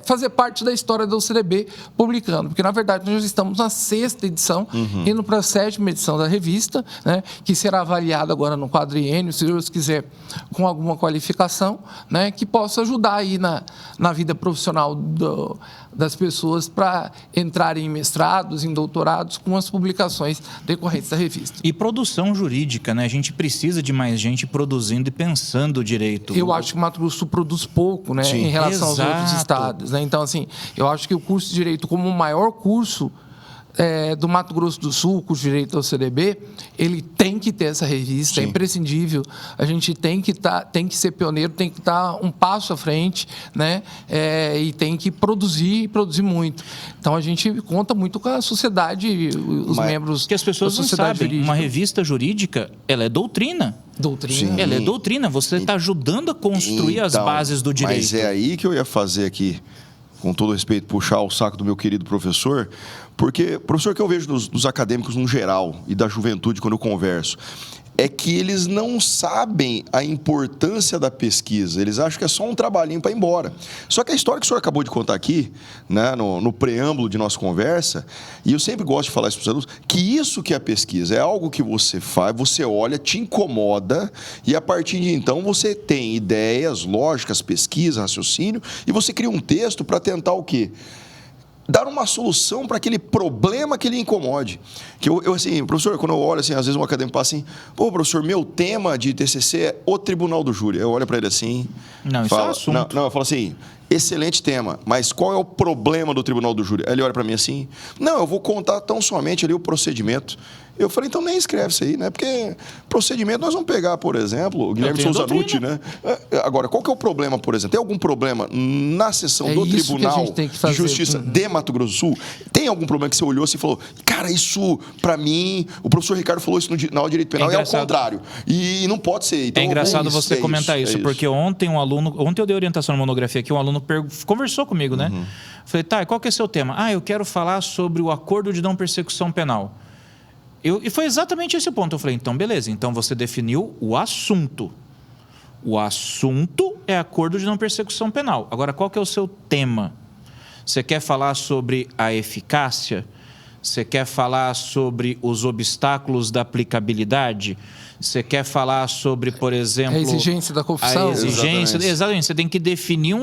fazer parte da história da OCDB publicando, porque na verdade nós estamos na 6ª edição, indo para a 7ª edição da revista, né, que será avaliada agora no quadriênio, se Deus quiser, com alguma qualificação, né, que possa ajudar aí na vida profissional das pessoas para entrarem em mestrados, em doutorados, com as publicações decorrentes da revista. E produção jurídica, né? A gente precisa de mais gente produzindo e pensando o direito. Eu acho que o Mato Grosso produz pouco, né, em relação aos outros estados, né? Então, assim, eu acho que o curso de Direito, como o maior curso do Mato Grosso do Sul, curso de Direito da OCDB, ele tem que ter essa revista, é imprescindível. A gente tem que ser pioneiro, tem que estar um passo à frente, né? E tem que produzir muito. Então, a gente conta muito com a sociedade, os membros que as pessoas da não sociedade sabem, jurídica. uma revista jurídica, ela é doutrina. Doutrina. Ela é doutrina, você está ajudando a construir as bases do direito. Mas é aí que eu ia fazer aqui, com todo respeito, puxar o saco do meu querido professor, porque, professor, que eu vejo dos acadêmicos no geral e da juventude quando eu converso, é que eles não sabem a importância da pesquisa. Eles acham que é só um trabalhinho para ir embora. Só que a história que o senhor acabou de contar aqui, né, no preâmbulo de nossa conversa, e eu sempre gosto de falar isso para os alunos, que isso que é a pesquisa, é algo que você faz, você olha, te incomoda, e a partir de então você tem ideias, lógicas, pesquisa, raciocínio, e você cria um texto para tentar o quê? dar uma solução para aquele problema que lhe incomode. Que eu assim, professor, quando eu olho assim, às vezes um acadêmico fala assim, pô, professor, meu tema de TCC é o tribunal do júri. Eu olho para ele assim... Não, isso é assunto. Não, eu falo assim, excelente tema, mas qual é o problema do tribunal do júri? Aí ele olha para mim assim, não, eu vou contar tão somente ali o procedimento. Eu falei, então nem escreve isso aí, né? Porque procedimento, nós vamos pegar, por exemplo, o Guilherme Souza Nutti, né? Agora, qual que é o problema, por exemplo? Tem algum problema na sessão do Tribunal de Justiça de Mato Grosso do Sul? Tem algum problema que você olhou assim e falou, cara, isso, para mim, o professor Ricardo falou isso na aula de Direito Penal, é ao contrário. E não pode ser. Então, é engraçado você comentar isso, porque ontem eu dei orientação na monografia aqui, um aluno conversou comigo, né? Falei, tá, e qual que é o seu tema? Ah, eu quero falar sobre o acordo de não persecução penal. E foi exatamente esse o ponto. Eu falei, então beleza, então você definiu o assunto. O assunto é acordo de não persecução penal. Agora, qual que é o seu tema? Você quer falar sobre a eficácia? Você quer falar sobre os obstáculos da aplicabilidade? Você quer falar sobre, por exemplo... A exigência da confissão? A exigência, exatamente. Você tem que definir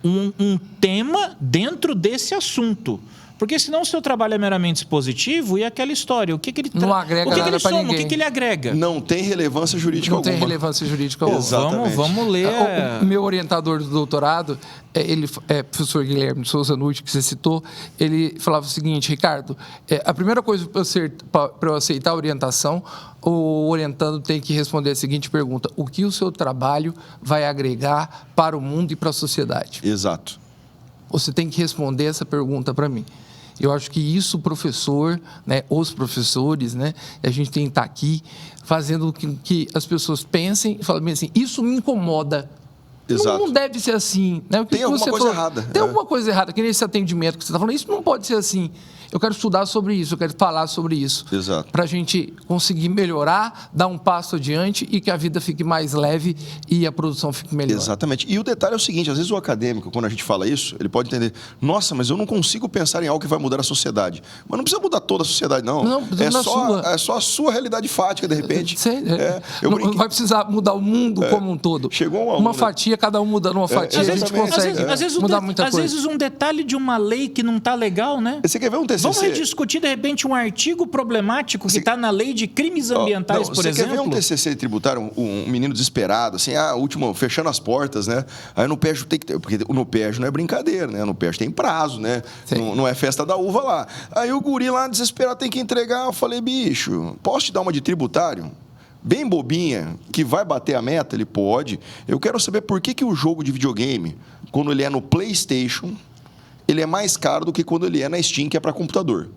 um tema dentro desse assunto. Porque senão o seu trabalho é meramente expositivo e é aquela história. O que ele não agrega nada para ninguém. O que ele agrega? Não tem relevância jurídica alguma. Não tem relevância jurídica alguma. Exatamente. Vamos ler. O meu orientador do doutorado, ele é professor Guilherme Souza Nutti, que você citou, ele falava o seguinte, Ricardo, a primeira coisa para eu aceitar a orientação, o orientando tem que responder a seguinte pergunta: o que o seu trabalho vai agregar para o mundo e para a sociedade? Exato. Você tem que responder essa pergunta para mim. Eu acho que isso o professor, né, os professores, né, a gente tem que estar aqui fazendo que as pessoas pensem e falem assim, isso me incomoda. Exato. Não deve ser assim. Né? Tem alguma coisa errada. Tem alguma coisa errada, que nesse atendimento que você está falando, isso não pode ser assim. Eu quero estudar sobre isso, eu quero falar sobre isso. Exato. Para a gente conseguir melhorar, dar um passo adiante e que a vida fique mais leve e a produção fique melhor. Exatamente. E o detalhe é o seguinte, às vezes o acadêmico, quando a gente fala isso, ele pode entender, nossa, mas eu não consigo pensar em algo que vai mudar a sociedade. Mas não precisa mudar toda a sociedade, não. Não, é só a sua realidade fática, de repente. Não vai precisar mudar o mundo como um todo. Chegou uma fatia, cada um mudando uma fatia, a gente consegue mudar muita coisa. Às vezes um detalhe de uma lei que não está legal, né? Você quer ver um TCC? Vamos rediscutir, de repente, um artigo problemático que está na lei de crimes ambientais, por exemplo. Você quer ver um TCC tributário, um menino desesperado, assim, último, fechando as portas, né? Aí no PEJ tem que ter, porque no PEJ não é brincadeira, né? No PEJ tem prazo, né? Não é festa da uva lá. Aí o guri lá desesperado tem que entregar. Eu falei, bicho, posso te dar uma de tributário? Bem bobinha, que vai bater a meta? Ele pode. Eu quero saber por que o jogo de videogame, quando ele é no PlayStation, ele é mais caro do que quando ele é na Steam, que é para computador.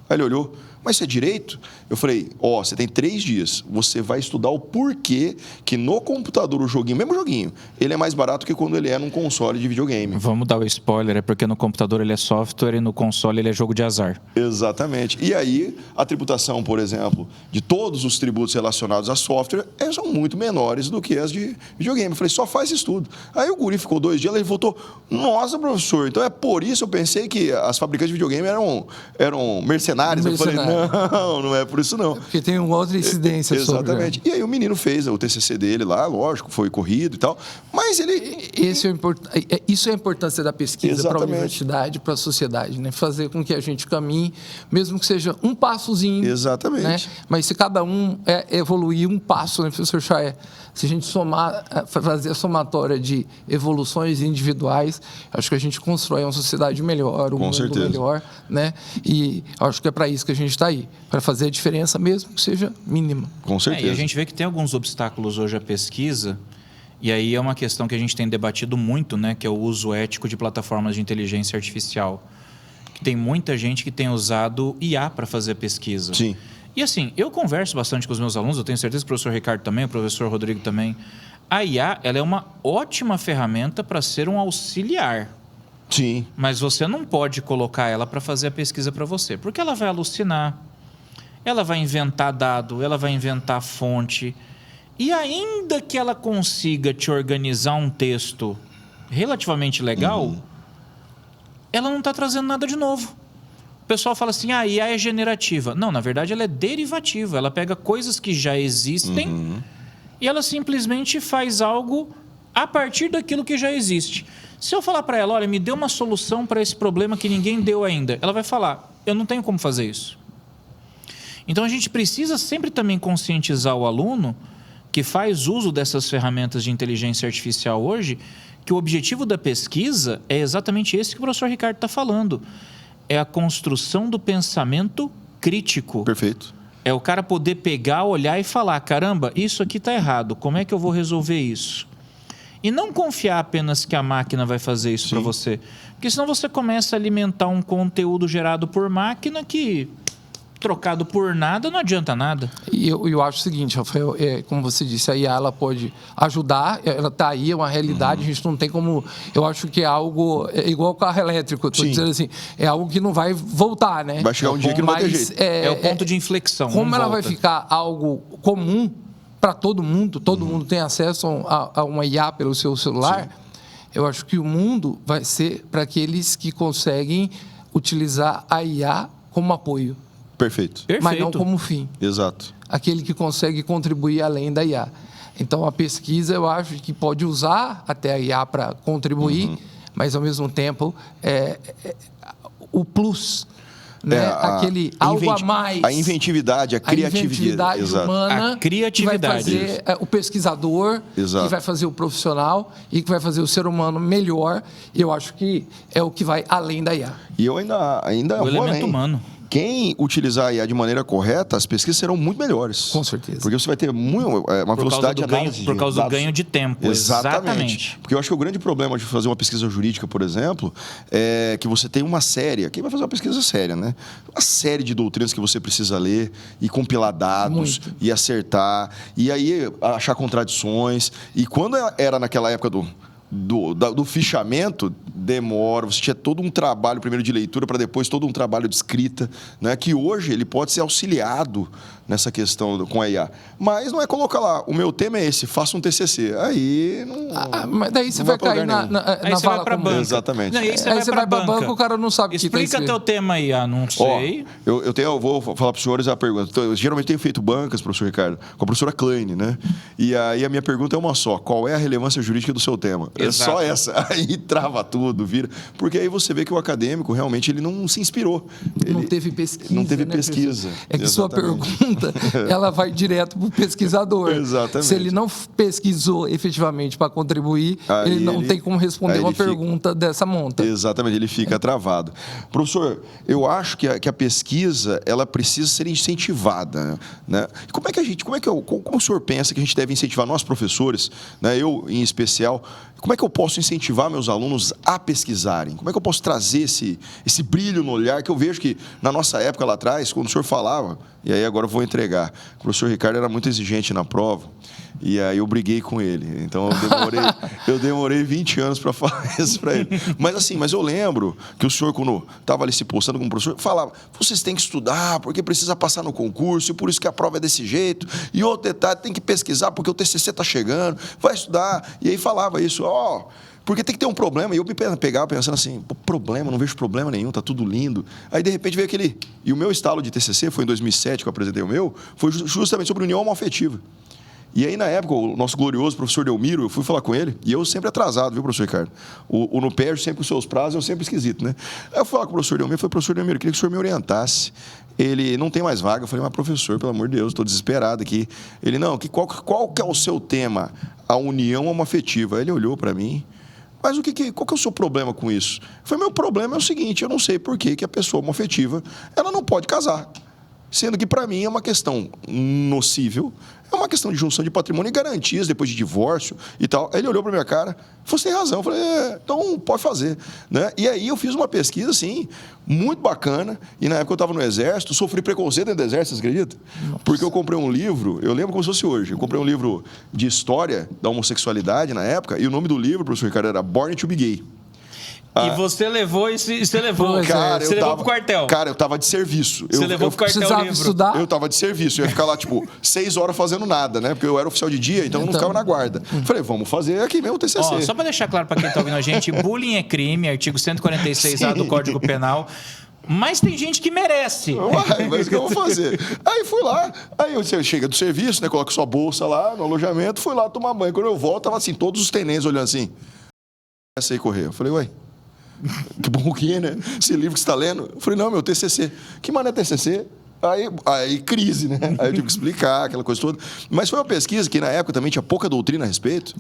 Aí ele olhou, mas isso é direito? Eu falei, você tem 3 dias, você vai estudar o porquê que no computador o joguinho, mesmo joguinho, ele é mais barato que quando ele é num console de videogame. Vamos dar o spoiler, é porque no computador ele é software e no console ele é jogo de azar. Exatamente. E aí, a tributação, por exemplo, de todos os tributos relacionados a software, são muito menores do que as de videogame. Eu falei, só faz estudo. Aí o guri ficou 2 dias, ele voltou, nossa, professor, então é por isso eu pensei que as fabricantes de videogame eram mercenários. Eu falei, não é por isso não. Porque tem uma outra incidência. Exatamente. E aí o menino fez o TCC dele lá, lógico, foi corrido e tal, mas ele... Isso é a importância da pesquisa para a universidade, para a sociedade, né? Fazer com que a gente caminhe, mesmo que seja um passozinho. Exatamente. Né? Mas se cada um evoluir um passo, né, professor Chaé? Se a gente fazer a somatória de evoluções individuais, acho que a gente constrói uma sociedade melhor, um mundo melhor, né? E acho que é para isso que a gente está aí, para fazer a diferença mesmo que seja mínima. Com certeza. E a gente vê que tem alguns obstáculos hoje à pesquisa, e aí é uma questão que a gente tem debatido muito, né? Que é o uso ético de plataformas de inteligência artificial. Que tem muita gente que tem usado IA para fazer a pesquisa. Sim. E assim, eu converso bastante com os meus alunos, eu tenho certeza que o professor Ricardo também, o professor Rodrigo também. A IA, ela é uma ótima ferramenta para ser um auxiliar. Sim. Mas você não pode colocar ela para fazer a pesquisa para você, porque ela vai alucinar, ela vai inventar dado, ela vai inventar fonte. E ainda que ela consiga te organizar um texto relativamente legal, ela não está trazendo nada de novo. O pessoal fala assim, a IA é generativa. Não, na verdade ela é derivativa. Ela pega coisas que já existem e ela simplesmente faz algo a partir daquilo que já existe. Se eu falar para ela, olha, me dê uma solução para esse problema que ninguém deu ainda, ela vai falar, eu não tenho como fazer isso. Então, a gente precisa sempre também conscientizar o aluno que faz uso dessas ferramentas de inteligência artificial hoje, que o objetivo da pesquisa é exatamente esse que o professor Ricardo está falando. É a construção do pensamento crítico. Perfeito. É o cara poder pegar, olhar e falar, caramba, isso aqui está errado, como é que eu vou resolver isso? E não confiar apenas que a máquina vai fazer isso para você. Porque senão você começa a alimentar um conteúdo gerado por máquina que, trocado por nada, não adianta nada. E eu acho o seguinte, Rafael, como você disse, a IA ela pode ajudar, ela está aí, é uma realidade, a gente não tem como... Eu acho que é algo igual o carro elétrico, estou dizendo assim, é algo que não vai voltar, né? Vai chegar um dia que não vai ter jeito. É o ponto de inflexão. Como ela vai ficar algo comum para todo mundo tem acesso a uma IA pelo seu celular, eu acho que o mundo vai ser para aqueles que conseguem utilizar a IA como apoio. Perfeito. Mas não como fim. Exato. Aquele que consegue contribuir além da IA. Então, a pesquisa, eu acho que pode usar até a IA para contribuir, mas, ao mesmo tempo, o plus, né? Aquele algo a mais. A inventividade, a criatividade. Humana. A criatividade. Que vai fazer o pesquisador, que vai fazer o profissional e que vai fazer o ser humano melhor. Eu acho que é o que vai além da IA. E eu ainda o vou elemento além. humano. Quem utilizar a IA de maneira correta, as pesquisas serão muito melhores. Com certeza. Porque você vai ter uma velocidade de análise. Por causa do ganho de tempo. Exatamente. Porque eu acho que o grande problema de fazer uma pesquisa jurídica, por exemplo, é que você tem uma série. Quem vai fazer uma pesquisa séria, né? Uma série de doutrinas que você precisa ler e compilar dados e acertar. E aí achar contradições. E quando era naquela época do fichamento, demora, você tinha todo um trabalho primeiro de leitura para depois todo um trabalho de escrita, né? Que hoje ele pode ser auxiliado nessa questão com a IA. Mas não é colocar lá, o meu tema é esse, faça um TCC. Aí não... mas daí você vai cair na você vai para banco. Exatamente. Não, aí você vai para banco, o cara não sabe o que está escrito. Explica teu tema aí, não sei. Eu vou falar para os senhores a pergunta. Eu geralmente tenho feito bancas, professor Ricardo, com a professora Kleine, né? E aí a minha pergunta é uma só. Qual é a relevância jurídica do seu tema? Exato. É só essa. Aí trava tudo, vira. Porque aí você vê que o acadêmico realmente ele não se inspirou. Não teve pesquisa. Não teve né, pesquisa. É que exatamente. Sua pergunta, ela vai direto para o pesquisador. Exatamente. Se ele não pesquisou efetivamente para contribuir, aí ele não tem como responder uma pergunta dessa monta. Exatamente, ele fica travado. Professor, eu acho que a pesquisa ela precisa ser incentivada, né? Como o senhor pensa que a gente deve incentivar nós professores, né? Eu em especial, como é que eu posso incentivar meus alunos a pesquisarem? Como é que eu posso trazer esse brilho no olhar que eu vejo que na nossa época lá atrás, quando o senhor falava, e aí agora eu vou entregar, o professor Ricardo era muito exigente na prova, e aí eu briguei com ele. Então eu demorei 20 anos para falar isso para ele. Mas eu lembro que o senhor, quando estava ali se postando como professor, falava, vocês têm que estudar, porque precisa passar no concurso, e por isso que a prova é desse jeito. E outro detalhe, tem que pesquisar, porque o TCC está chegando, vai estudar. E aí falava isso, porque tem que ter um problema. E eu me pegava pensando assim, problema, não vejo problema nenhum, tá tudo lindo. Aí, de repente, veio aquele... E o meu estalo de TCC, foi em 2007 que eu apresentei o meu, foi justamente sobre união homoafetiva. E aí, na época, o nosso glorioso professor Delmiro, eu fui falar com ele, e eu sempre atrasado, viu, professor Ricardo? O no perde sempre os seus prazos, eu sempre esquisito, né? Aí eu fui falar com o professor Delmiro, eu falei, professor Delmiro, eu queria que o senhor me orientasse. Ele, não tem mais vaga. Eu falei, mas professor, pelo amor de Deus, estou desesperado aqui. Ele, não, qual que é o seu tema? A união homoafetiva. Aí ele olhou para mim, mas qual que é o seu problema com isso? Eu falei, meu problema é o seguinte, eu não sei por que a pessoa homoafetiva, ela não pode casar. Sendo que, para mim, é uma questão nocível, é uma questão de junção de patrimônio e garantias depois de divórcio e tal. Aí ele olhou para minha cara, você tem razão. Eu falei, então pode fazer. Né? E aí eu fiz uma pesquisa, assim, muito bacana. E na época eu estava no Exército, sofri preconceito dentro do Exército, você acredita? Nossa. Porque eu comprei um livro, eu lembro como se fosse hoje, eu comprei um livro de história da homossexualidade na época, e o nome do livro, professor Ricardo, era Born to be Gay. E você levou você levou pro quartel. Cara, eu tava de serviço. Você levou pro quartel o livro. Estudar? Eu tava de serviço. Eu ia ficar lá, 6 horas fazendo nada, né? Porque eu era oficial de dia, então eu não ficava na guarda. Falei, vamos fazer aqui mesmo o TCC. Só pra deixar claro pra quem tá ouvindo a gente, bullying é crime, artigo 146A do Código Penal. Mas tem gente que merece. Mas o que eu vou fazer? Aí fui lá, aí você chega do serviço, né? Coloca sua bolsa lá no alojamento, fui lá tomar banho. Quando eu volto, tava assim, todos os tenentes olhando assim... Essa aí correr. Eu falei, ué, que bom que é, né? Esse livro que você está lendo. Eu falei, não, meu TCC. Que mané TCC? Aí crise, né? Aí eu tive que explicar aquela coisa toda. Mas foi uma pesquisa que na época também tinha pouca doutrina a respeito.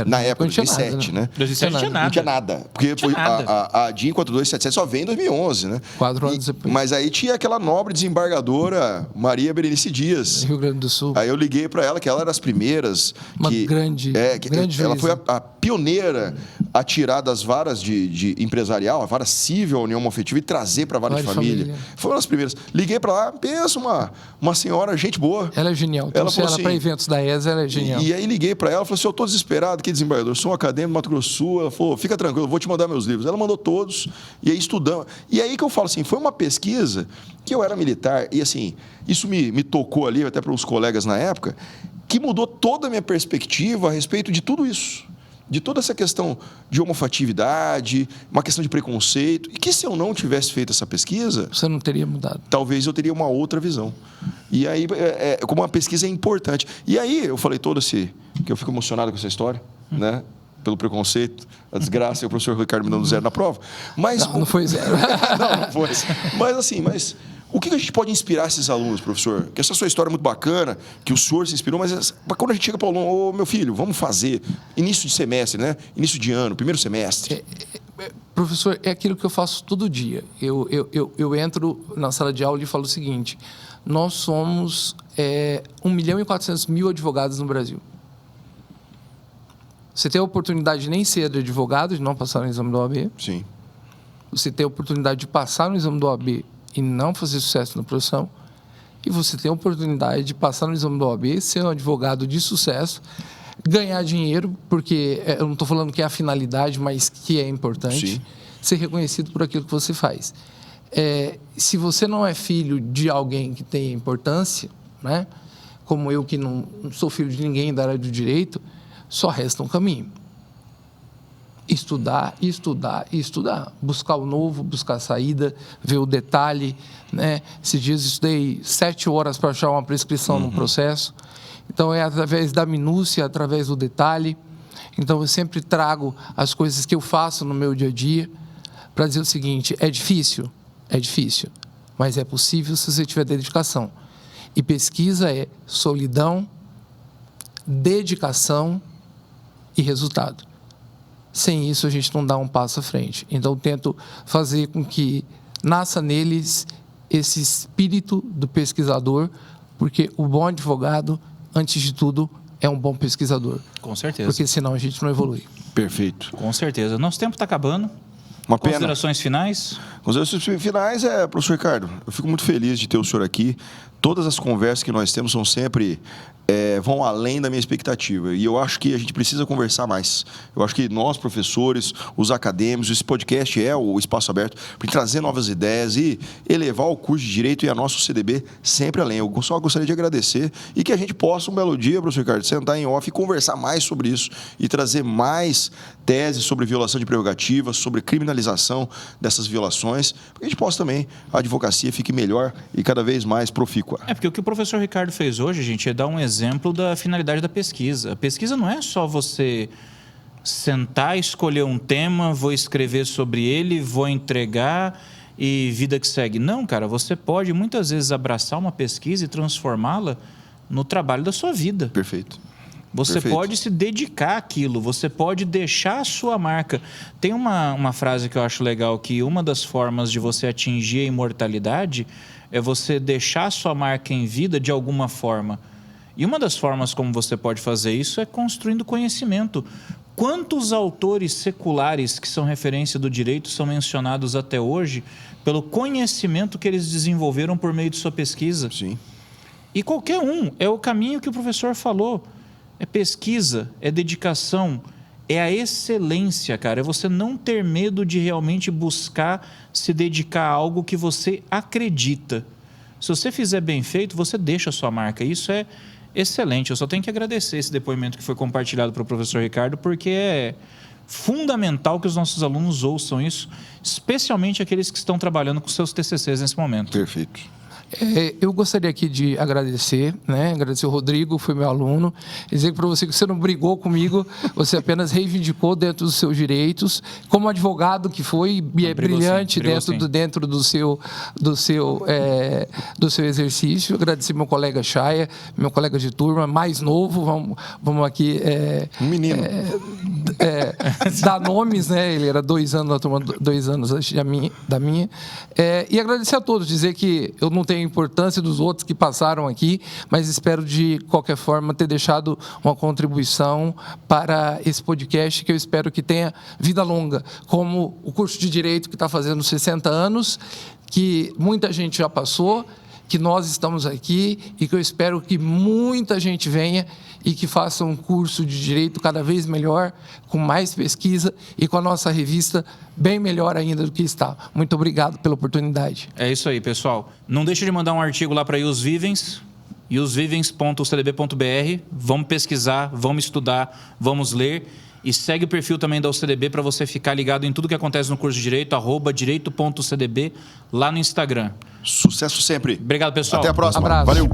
Na época, 2007, né? 2007 não Não tinha nada. Porque a DIN 4277 só veio em 2011, né? 4 anos depois. Mas aí tinha aquela nobre desembargadora Maria Berenice Dias. Rio Grande do Sul. Aí eu liguei para ela, que ela era das primeiras. Uma grande ela juíza. foi a pioneira a tirar das varas de empresarial, a vara civil, a união homoafetiva, e trazer para a vara de família. Foi uma das primeiras. Liguei para lá, pensa uma senhora, gente boa. Ela é genial. Então, ela assim, para eventos da ESA, ela é genial. E aí liguei para ela, falei assim, eu estou desesperado, que desembargador, sou um acadêmico do Mato Grosso do Sul. Ela falou, fica tranquilo, eu vou te mandar meus livros. Ela mandou todos, e aí estudamos. E aí que eu falo assim, foi uma pesquisa que eu era militar, e assim, isso me tocou ali, até para os colegas na época, que mudou toda a minha perspectiva a respeito de tudo isso. De toda essa questão de homofetividade, uma questão de preconceito, e que se eu não tivesse feito essa pesquisa... Você não teria mudado. Talvez eu teria uma outra visão. E aí, como uma pesquisa é importante. E aí, eu falei que eu fico emocionado com essa história, né? Pelo preconceito, a desgraça, e o professor Ricardo me dando 0 na prova. Mas, não foi 0. não foi. Mas assim, o que a gente pode inspirar esses alunos, professor? Que essa sua história é muito bacana, que o senhor se inspirou, mas quando a gente chega para o aluno, ô, meu filho, vamos fazer, início de semestre, né? Início de ano, primeiro semestre. Professor, é aquilo que eu faço todo dia. Eu entro na sala de aula e falo o seguinte, nós somos 1.400.000 advogados no Brasil. Você tem a oportunidade de nem ser advogado, de não passar no exame do OAB. Sim. Você tem a oportunidade de passar no exame do OAB e não fazer sucesso na profissão. E você tem a oportunidade de passar no exame do OAB, ser um advogado de sucesso, ganhar dinheiro, porque eu não estou falando que é a finalidade, mas que é importante, Sim. Ser reconhecido por aquilo que você faz. Se você não é filho de alguém que tem importância, né, como eu, que não sou filho de ninguém da área do direito, só resta um caminho. Estudar, estudar e estudar. Buscar o novo, buscar a saída, ver o detalhe, né? Esses dias estudei 7 horas para achar uma prescrição num processo. Então, é através da minúcia, através do detalhe. Então, eu sempre trago as coisas que eu faço no meu dia a dia para dizer o seguinte, é difícil, mas é possível se você tiver dedicação. E pesquisa é solidão, dedicação e resultado. Sem isso, a gente não dá um passo à frente. Então, tento fazer com que nasça neles esse espírito do pesquisador, porque o bom advogado, antes de tudo, é um bom pesquisador. Com certeza. Porque senão a gente não evolui. Perfeito. Com certeza. Nosso tempo está acabando. Uma pena. Considerações finais? Considerações finais professor Ricardo, eu fico muito feliz de ter o senhor aqui. Todas as conversas que nós temos são sempre... vão além da minha expectativa. E eu acho que a gente precisa conversar mais. Eu acho que nós, professores, os acadêmicos, esse podcast é o espaço aberto para trazer novas ideias e elevar o curso de Direito e a nosso CDB sempre além. Eu só gostaria de agradecer e que a gente possa, um belo dia, professor Ricardo, sentar em off e conversar mais sobre isso e trazer mais teses sobre violação de prerrogativas, sobre criminalização dessas violações, para que a gente possa também, a advocacia fique melhor e cada vez mais profícua. Porque o que o professor Ricardo fez hoje, gente, é dar um exemplo da finalidade da pesquisa. A pesquisa não é só você sentar, escolher um tema, vou escrever sobre ele, vou entregar e vida que segue. Não, cara, você pode muitas vezes abraçar uma pesquisa e transformá-la no trabalho da sua vida. Perfeito. Você Perfeito. pode se dedicar àquilo, você pode deixar a sua marca. Tem uma frase que eu acho legal, que uma das formas de você atingir a imortalidade é você deixar a sua marca em vida de alguma forma. E uma das formas como você pode fazer isso é construindo conhecimento. Quantos autores seculares que são referência do direito são mencionados até hoje pelo conhecimento que eles desenvolveram por meio de sua pesquisa? Sim. E qualquer um, é o caminho que o professor falou. É pesquisa, é dedicação, é a excelência, cara. É você não ter medo de realmente buscar se dedicar a algo que você acredita. Se você fizer bem feito, você deixa a sua marca. Isso é excelente. Eu só tenho que agradecer esse depoimento que foi compartilhado para o professor Ricardo, porque é fundamental que os nossos alunos ouçam isso, especialmente aqueles que estão trabalhando com seus TCCs nesse momento. Perfeito. Eu gostaria aqui de agradecer, né? Agradecer o Rodrigo, foi meu aluno. Dizer para você que você não brigou comigo, você apenas reivindicou dentro dos seus direitos, como advogado que foi, e é brilhante dentro do seu exercício. Agradecer meu colega Chaya, meu colega de turma, mais novo, vamos aqui... Um menino. Dar nomes, né? Ele era 2 anos na turma, 2 anos antes da minha. E agradecer a todos, dizer que eu não tenho a importância dos outros que passaram aqui, mas espero, de qualquer forma, ter deixado uma contribuição para esse podcast, que eu espero que tenha vida longa, como o curso de Direito, que está fazendo 60 anos, que muita gente já passou, que nós estamos aqui e que eu espero que muita gente venha e que faça um curso de Direito cada vez melhor, com mais pesquisa e com a nossa revista bem melhor ainda do que está. Muito obrigado pela oportunidade. É isso aí, pessoal. Não deixe de mandar um artigo lá para iusvivens, iusvivens.ucdb.br. Vamos pesquisar, vamos estudar, vamos ler. E segue o perfil também da UCDB para você ficar ligado em tudo que acontece no curso de Direito, @direito.ucdb, lá no Instagram. Sucesso sempre. Obrigado, pessoal. Até a próxima. Abraço. Valeu.